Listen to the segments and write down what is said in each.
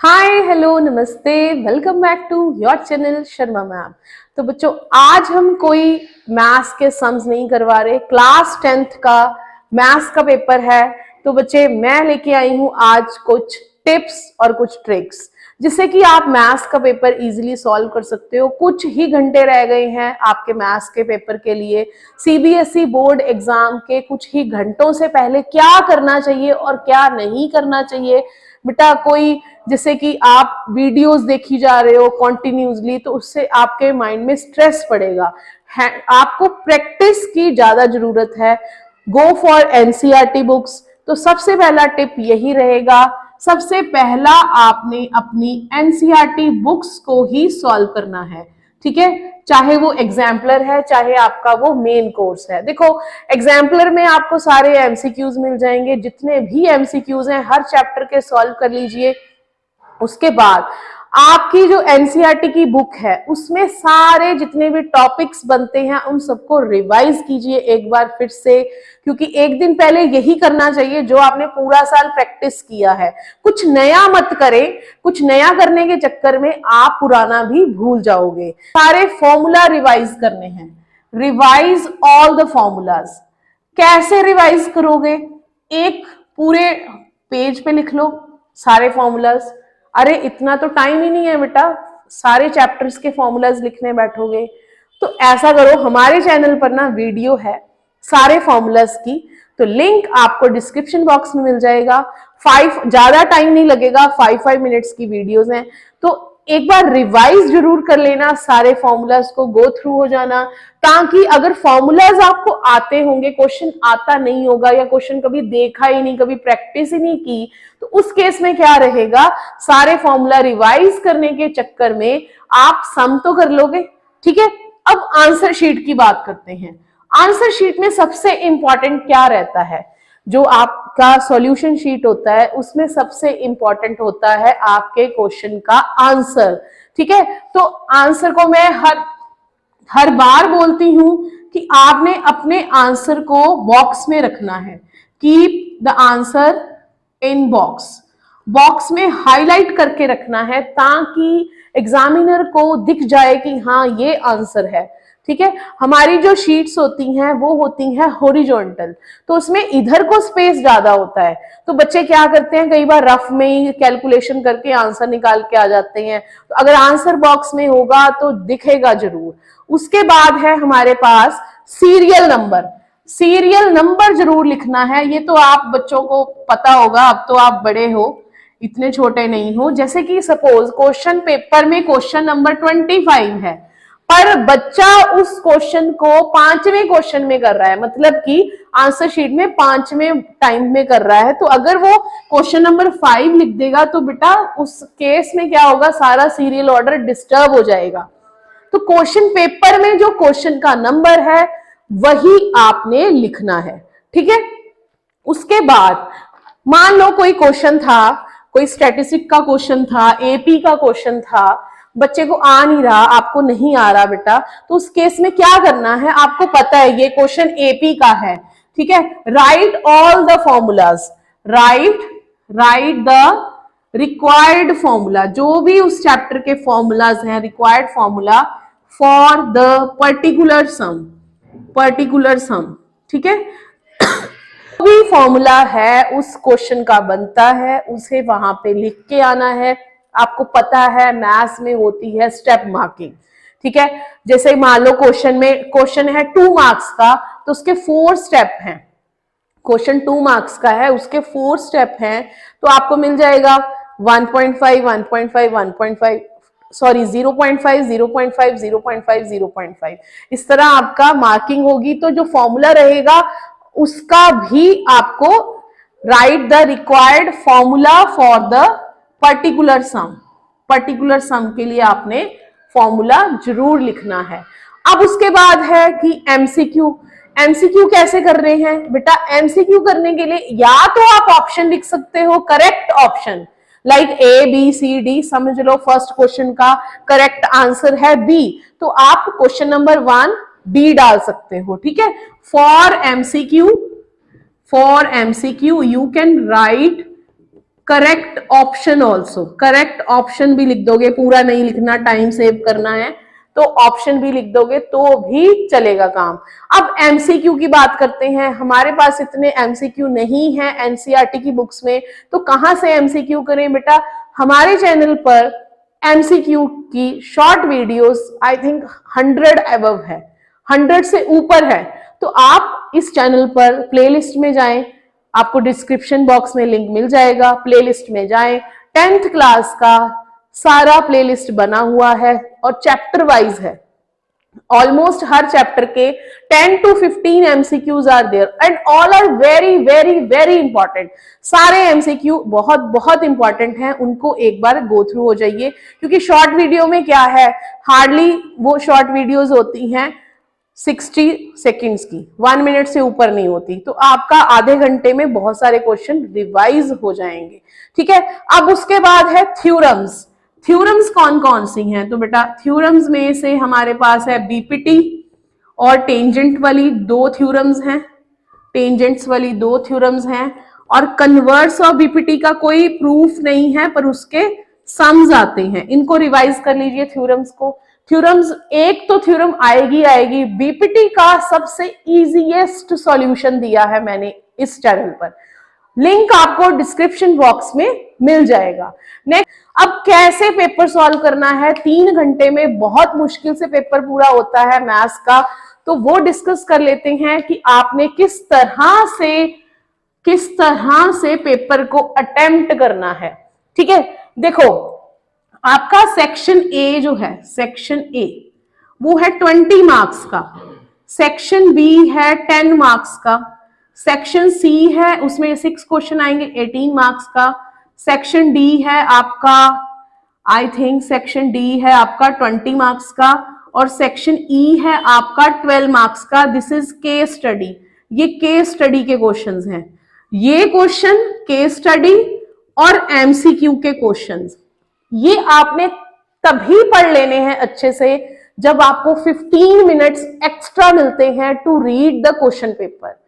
हाय hello नमस्ते, welcome back to your channel Sharma ma'am. तो बच्चों, आज हम कोई मैथ्स के सम्स नहीं करवा रहे, क्लास 10th का मैथ्स का पेपर है। तो बच्चे, मैं लेके आई हूँ आज कुछ टिप्स और कुछ ट्रिक्स जिससे कि आप मैथ्स का पेपर इजीली सॉल्व कर सकते हो। कुछ ही घंटे रह गए हैं आपके मैथ्स के पेपर के लिए। सीबीएसई बोर्ड एग्जाम के कुछ ही घंटों से पहले क्या करना चाहिए और क्या नहीं करना चाहिए बेटा, कोई जैसे कि आप वीडियोस देखी जा रहे हो कॉन्टिन्यूसली, तो उससे आपके माइंड में स्ट्रेस पड़ेगा। आपको प्रैक्टिस की ज्यादा जरूरत है। Go for NCERT books. तो सबसे पहला टिप यही रहेगा, सबसे पहला आपने अपनी एनसीईआरटी बुक्स को ही सॉल्व करना है। ठीक है, चाहे वो एग्जाम्पलर है, चाहे आपका वो मेन कोर्स है। देखो, एग्जाम्पलर में आपको सारे एमसीक्यूज मिल जाएंगे, जितने भी एमसीक्यूज हैं हर चैप्टर के सॉल्व कर लीजिए। उसके बाद आपकी जो एनसीईआरटी की बुक है उसमें सारे जितने भी टॉपिक्स बनते हैं उन सबको रिवाइज कीजिए एक बार फिर से, क्योंकि एक दिन पहले यही करना चाहिए जो आपने पूरा साल प्रैक्टिस किया है। कुछ नया मत करें, कुछ नया करने के चक्कर में आप पुराना भी भूल जाओगे। सारे फॉर्मूला रिवाइज करने हैं। Revise all the formulas. कैसे रिवाइज करोगे? एक पूरे पेज पे लिख लो सारे फॉर्मूलाज। अरे इतना तो टाइम ही नहीं है बेटा, सारे चैप्टर्स के फॉर्मूलाज लिखने बैठोगे। तो ऐसा करो, हमारे चैनल पर ना वीडियो है सारे फॉर्मूलाज की, तो लिंक आपको डिस्क्रिप्शन बॉक्स में मिल जाएगा। ज्यादा टाइम नहीं लगेगा, 5 मिनट्स की वीडियोस हैं। तो एक बार रिवाइज जरूर कर लेना, सारे फॉर्मूलाज को गो थ्रू हो जाना, ताकि अगर फॉर्मूलाज आपको आते होंगे, क्वेश्चन आता नहीं होगा या क्वेश्चन कभी देखा ही नहीं, कभी प्रैक्टिस ही नहीं की, तो उस केस में क्या रहेगा, सारे फॉर्मूला रिवाइज करने के चक्कर में आप सम तो कर लोगे। ठीक है, अब आंसर शीट की बात करते हैं। आंसर शीट में सबसे इंपॉर्टेंट क्या रहता है? जो आपका सॉल्यूशन शीट होता है उसमें सबसे इंपॉर्टेंट होता है आपके क्वेश्चन का आंसर। ठीक है, तो आंसर को मैं हर बार बोलती हूं कि आपने अपने आंसर को बॉक्स में रखना है। Keep the answer in box. Box में हाईलाइट करके रखना है ताकि एग्जामिनर को दिख जाए कि हाँ ये आंसर है। ठीक है, हमारी जो शीट्स होती हैं वो होती हैं हॉरिजॉन्टल, तो उसमें इधर को स्पेस ज्यादा होता है। तो बच्चे क्या करते हैं, कई बार रफ में ही कैलकुलेशन करके आंसर निकाल के आ जाते हैं। तो अगर आंसर बॉक्स में होगा तो दिखेगा जरूर। उसके बाद है हमारे पास सीरियल नंबर। सीरियल नंबर जरूर लिखना है। ये तो आप बच्चों को पता होगा, अब तो आप बड़े हो, इतने छोटे नहीं हो। जैसे कि सपोज क्वेश्चन पेपर में क्वेश्चन नंबर 25 है, पर बच्चा उस क्वेश्चन को 5वें क्वेश्चन में कर रहा है, मतलब कि आंसर शीट में 5वें टाइम में कर रहा है। तो अगर वो क्वेश्चन नंबर 5 लिख देगा तो बेटा उस केस में क्या होगा, सारा सीरियल ऑर्डर डिस्टर्ब हो जाएगा। तो क्वेश्चन पेपर में जो क्वेश्चन का नंबर है वही आपने लिखना है। ठीक है, उसके बाद मान लो कोई क्वेश्चन था, कोई स्टैटिस्टिक का क्वेश्चन था, एपी का क्वेश्चन था, बच्चे को आ नहीं रहा, आपको नहीं आ रहा बेटा, तो उस केस में क्या करना है, आपको पता है ये क्वेश्चन एपी का है। ठीक है, write all the formulas. Write the required formula, जो भी उस चैप्टर के फॉर्मूलाज हैं, required formula for the particular sum. ठीक है, भी फॉर्मूला है उस क्वेश्चन का बनता है, उसे वहां पे लिख के आना है। आपको पता है मैथ्स में होती है स्टेप मार्किंग। ठीक है, जैसे मान लो क्वेश्चन है 2 मार्क्स का, तो उसके 4 स्टेप हैं। क्वेश्चन 2 मार्क्स का है, उसके 4 स्टेप हैं, तो आपको मिल जाएगा 1.5 1.5 1.5 सॉरी 0.5 0.5 0.5 0.5। इस तरह आपका मार्किंग होगी। तो जो फॉर्मूला रहेगा उसका भी आपको write the required formula for the particular sum के लिए आपने फॉर्मूला जरूर लिखना है। अब उसके बाद है कि एमसीक्यू कैसे कर रहे हैं बेटा? एमसीक्यू करने के लिए या तो आप ऑप्शन लिख सकते हो, correct option, like A B C D. समझ लो फर्स्ट क्वेश्चन का करेक्ट आंसर है बी, तो आप क्वेश्चन नंबर 1 बी डाल सकते हो। ठीक है, for MCQ you can write correct option also, correct option भी लिख दोगे, पूरा नहीं लिखना, टाइम सेव करना है तो ऑप्शन भी लिख दोगे तो भी चलेगा काम। अब एमसीक्यू की बात करते हैं। हमारे पास इतने एमसीक्यू नहीं है एनसीईआरटी की बुक्स में, तो कहां से एमसीक्यू करें बेटा? हमारे चैनल पर एमसीक्यू की short videos I think 100 above है, 100 से ऊपर है। तो आप इस चैनल पर प्लेलिस्ट में जाएं, आपको डिस्क्रिप्शन बॉक्स में लिंक मिल जाएगा, प्लेलिस्ट में जाएं, 10th क्लास का सारा प्लेलिस्ट बना हुआ है और चैप्टर वाइज है। ऑलमोस्ट हर चैप्टर के 10 to 15 MCQs are there and all are very very very important. सारे MCQ बहुत बहुत इंपॉर्टेंट हैं, उनको एक बार गो थ्रू हो जाइए, क्योंकि शॉर्ट वीडियो में क्या है, हार्डली वो शॉर्ट वीडियोस होती हैं 60 सेकेंड्स की, 1 मिनट से ऊपर नहीं होती, तो आपका आधे घंटे में बहुत सारे क्वेश्चन रिवाइज हो जाएंगे। ठीक है, अब उसके बाद है थ्योरम्स। थ्योरम्स कौन कौन सी हैं? तो बेटा थ्योरम्स में से हमारे पास है बीपीटी और टेंजेंट वाली 2 थ्योरम्स हैं, टेंजेंट्स वाली 2 थ्योरम्स हैं, और कन्वर्स ऑफ बीपीटी का कोई प्रूफ नहीं है पर उसके सम्स आते हैं। इनको रिवाइज कर लीजिए थ्योरम्स को। थ्योरम्स एक तो थ्योरम आएगी। बीपीटी का सबसे इजीएस्ट सॉल्यूशन दिया है मैंने इस चैनल पर, लिंक आपको डिस्क्रिप्शन बॉक्स में मिल जाएगा। नेक्स्ट, अब कैसे पेपर सॉल्व करना है? 3 घंटे में बहुत मुश्किल से पेपर पूरा होता है मैथ्स का, तो वो डिस्कस कर लेते हैं कि आपने किस तरह से पेपर को अटेम्प्ट करना है। ठीक है, देखो आपका सेक्शन ए जो है, सेक्शन ए वो है 20 मार्क्स का, सेक्शन बी है 10 मार्क्स का, सेक्शन सी है उसमें 6 क्वेश्चन आएंगे 18 मार्क्स का, सेक्शन डी है आपका आई थिंक सेक्शन डी है आपका 20 मार्क्स का, और सेक्शन ई है आपका 12 मार्क्स का। दिस इज केस स्टडी, ये केस स्टडी के क्वेश्चंस हैं। ये क्वेश्चन केस स्टडी और एमसीक्यू के क्वेश्चंस, ये आपने तभी पढ़ लेने हैं अच्छे से जब आपको 15 मिनट्स एक्स्ट्रा मिलते हैं to read the question paper.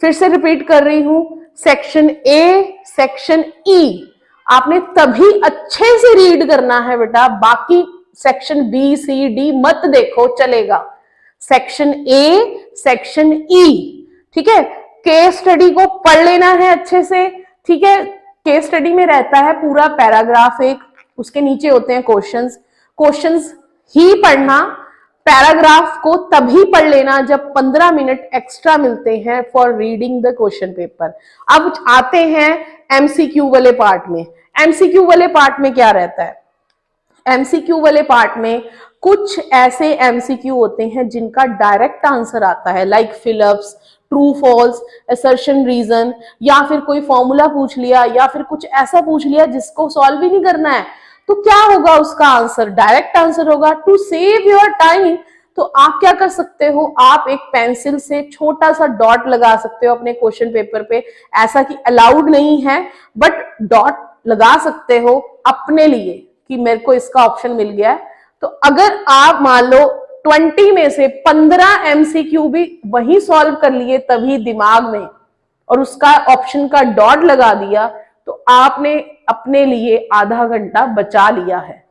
फिर से रिपीट कर रही हूं, सेक्शन ए, सेक्शन ई आपने तभी अच्छे से रीड करना है बेटा, बाकी सेक्शन बी सी डी मत देखो चलेगा। सेक्शन ए, सेक्शन ई, ठीक है। केस स्टडी को पढ़ लेना है अच्छे से, ठीक है। केस स्टडी में रहता है पूरा पैराग्राफ एक, उसके नीचे होते हैं क्वेश्चंस, क्वेश्चंस ही पढ़ना, पैराग्राफ को तभी पढ़ लेना जब 15 मिनट एक्स्ट्रा मिलते हैं for reading the question paper. अब आते हैं एमसीक्यू वाले पार्ट में। एमसीक्यू वाले पार्ट में क्या रहता है? एमसीक्यू वाले पार्ट में कुछ ऐसे एमसीक्यू होते हैं जिनका डायरेक्ट आंसर आता है, like fill ups, true false, assertion reason, या फिर कोई फॉर्मूला पूछ लिया या फिर कुछ ऐसा पूछ लिया जिसको सॉल्व ही नहीं करना है, तो क्या होगा उसका आंसर? डायरेक्ट आंसर होगा। टू सेव योर टाइम तो आप क्या कर सकते हो, आप एक पेंसिल से छोटा सा डॉट लगा सकते हो अपने क्वेश्चन पेपर पे। ऐसा कि अलाउड नहीं है, बट डॉट लगा सकते हो अपने लिए कि मेरे को इसका ऑप्शन मिल गया है। तो अगर आप मान लो 20 में से 15 एमसीक्यू भी वही सॉल्व कर लिए तभी दिमाग में, और उसका ऑप्शन का डॉट लगा दिया, तो आपने अपने लिए आधा घंटा बचा लिया है,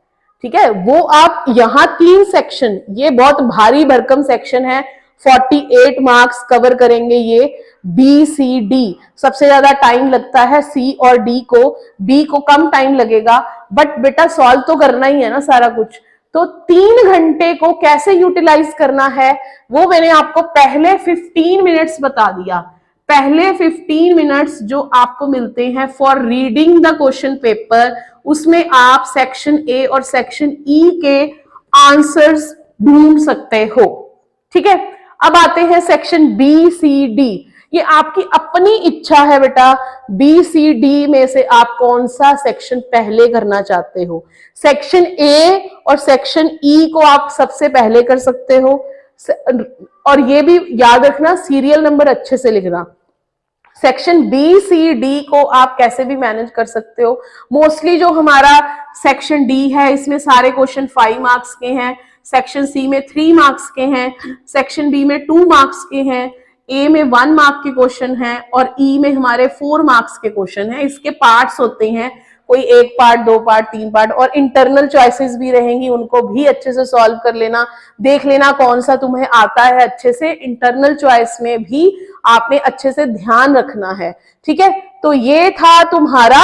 ठीक है। वो आप यहाँ 3 सेक्शन, ये बहुत भारी भरकम सेक्शन है, 48 मार्क्स कवर करेंगे ये। बी सी डी सबसे ज्यादा टाइम लगता है सी और डी को, बी को कम टाइम लगेगा, बट बेटा सॉल्व तो करना ही है ना सारा कुछ। तो 3 घंटे को कैसे यूटिलाइज करना है वो मैंने आपको पहले 15 मिनट्स बता दिया। पहले 15 मिनट्स जो आपको मिलते हैं for reading the question paper, उसमें आप सेक्शन ए और सेक्शन ई के आंसर्स ढूंढ सकते हो, ठीक है। अब आते हैं सेक्शन बी सी डी। ये आपकी अपनी इच्छा है बेटा, बी सी डी में से आप कौन सा सेक्शन पहले करना चाहते हो। सेक्शन ए और सेक्शन ई को आप सबसे पहले कर सकते हो, और ये भी याद रखना सीरियल नंबर अच्छे से लिखना। सेक्शन बी सी डी को आप कैसे भी मैनेज कर सकते हो। मोस्टली जो हमारा सेक्शन डी है इसमें सारे क्वेश्चन 5 मार्क्स के हैं, सेक्शन सी में 3 मार्क्स के हैं, सेक्शन बी में 2 मार्क्स के हैं। ए में 1 मार्क के क्वेश्चन है और ई में हमारे 4 मार्क्स के क्वेश्चन है। इसके पार्ट्स होते हैं, कोई 1 पार्ट, 2 पार्ट, 3 पार्ट, और इंटरनल चॉइसेस भी रहेंगी, उनको भी अच्छे से सॉल्व कर लेना, देख लेना कौन सा तुम्हें आता है अच्छे से। इंटरनल चॉइस में भी आपने अच्छे से ध्यान रखना है, ठीक है। तो ये था तुम्हारा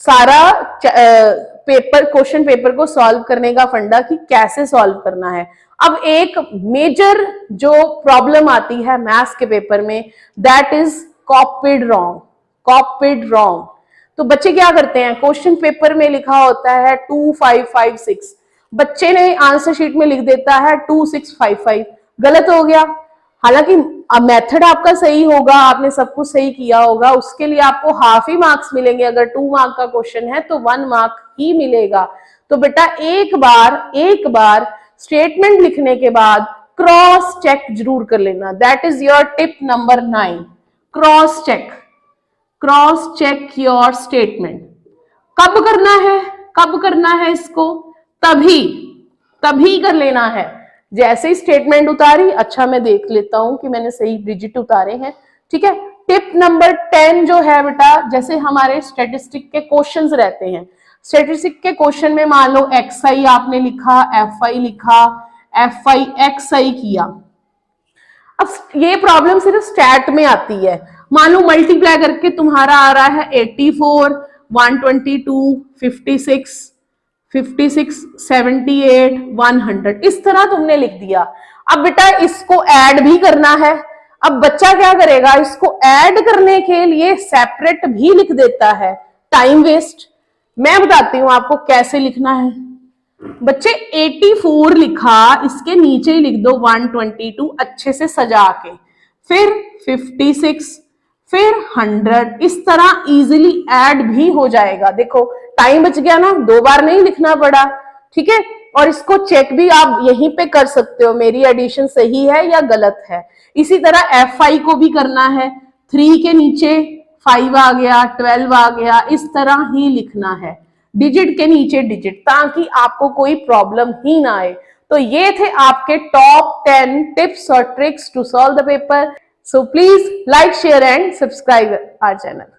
सारा क्वेश्चन पेपर को सॉल्व करने का फंडा कि कैसे सॉल्व करना है। अब एक मेजर जो प्रॉब्लम आती है मैथ्स के पेपर में, that is copied wrong. Copied wrong तो बच्चे क्या करते हैं, क्वेश्चन पेपर में लिखा होता है 2556, बच्चे ने आंसर शीट में लिख देता है 2655, गलत हो गया। हालांकि मेथड आपका सही होगा, आपने सब कुछ सही किया होगा, उसके लिए आपको हाफ ही मार्क्स मिलेंगे। अगर 2 मार्क का क्वेश्चन है तो 1 मार्क ही मिलेगा। तो बेटा एक बार स्टेटमेंट लिखने के बाद क्रॉस चेक जरूर कर लेना। That is your tip number 9। Cross check your statement. कब करना है इसको? तभी कर लेना है जैसे ही स्टेटमेंट उतारी, अच्छा मैं देख लेता हूं कि मैंने सही डिजिट उतारे हैं, ठीक है। टिप नंबर 10 जो है बेटा, जैसे हमारे स्टैटिस्टिक के क्वेश्चंस रहते हैं, स्टैटिस्टिक के क्वेश्चन में मान लो XI आपने लिखा, FI लिखा, FI XI किया। अब ये प्रॉब्लम सिर्फ स्टैट में आती है। मान लो मल्टीप्लाई करके तुम्हारा आ रहा है 84, 122, 56, 78, 100, इस तरह तुमने लिख दिया। अब बेटा इसको ऐड भी करना है। अब बच्चा क्या करेगा, इसको ऐड करने के लिए सेपरेट भी लिख देता है, टाइम वेस्ट। मैं बताती हूं आपको कैसे लिखना है। बच्चे 84 लिखा, इसके नीचे ही लिख दो 122 अच्छे से सजा के, फिर 56, फिर 100, इस तरह इजीली ऐड भी हो जाएगा। देखो टाइम बच गया ना, 2 बार नहीं लिखना पड़ा, ठीक है। और इसको चेक भी आप यहीं पे कर सकते हो, मेरी एडिशन सही है या गलत है। इसी तरह FI को भी करना है, 3 के नीचे 5 आ गया, 12 आ गया, इस तरह ही लिखना है, डिजिट के नीचे डिजिट, ताकि आपको कोई प्रॉब्लम ही ना आए। तो ये थे आपके टॉप 10 टिप्स और tricks to solve the paper. So please like, share and subscribe our channel.